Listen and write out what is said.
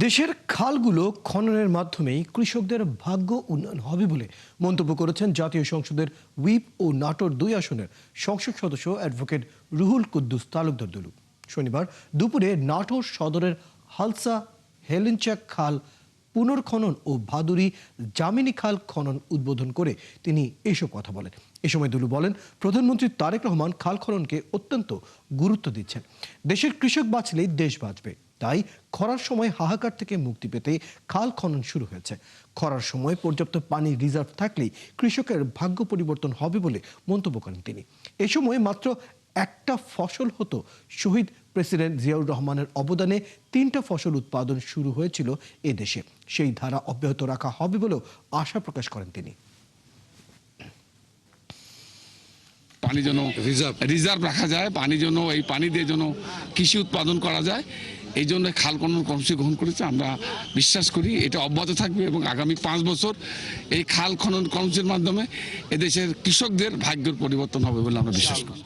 দেশের খালগুলো খননের মাধ্যমেই কৃষকদের ভাগ্য উন্নয়ন হবে বলে মন্তব্য করেছেন জাতীয় সংসদের হুইপ ও নাটোর ২ আসনের সংসদ সদস্য অ্যাডভোকেট রুহুল কুদ্দুস তালুকদার দুলু। শনিবার দুপুরে নাটোর সদরের হালসা হেলেঞ্চাক খাল পুনর্খনন ও ভাদুরী জামিনী খাল খনন উদ্বোধন করে তিনি এসব কথা বলেন। এ সময় দুলু বলেন, প্রধানমন্ত্রী তারেক রহমান খাল খননকে অত্যন্ত গুরুত্ব দিচ্ছেন। দেশের কৃষক বাঁচলেই দেশ বাঁচবে, তাই খরার সময় হাহাকার থেকে মুক্তি পেতে খাল খনন শুরু হয়েছে। খরার সময় পর্যাপ্ত পানি রিজার্ভ থাকলেই কৃষকের ভাগ্য পরিবর্তন হবে বলে মন্তব্য করেন তিনি। এ সময় মাত্র একটা ফসল হতো, শহীদ প্রেসিডেন্ট জিয়াউর রহমানের অবদানে ৩টা ফসল উৎপাদন শুরু হয়েছিল এ দেশে। সেই ধারা অব্যাহত রাখা হবে বলেও আশা প্রকাশ করেন তিনি। পানি যেন রিজার্ভ রাখা যায়, পানি যেন এই পানি দিয়ে যেন কৃষি উৎপাদন করা যায়, এই জন্য খাল খনন কর্মসূচি গ্রহণ করেছে। আমরা বিশ্বাস করি এটা অব্যাহত থাকবে এবং আগামী ৫ বছর এই খাল খনন কর্মসূচির মাধ্যমে এদেশের কৃষকদের ভাগ্যের পরিবর্তন হবে বলে আমরা বিশ্বাস করি।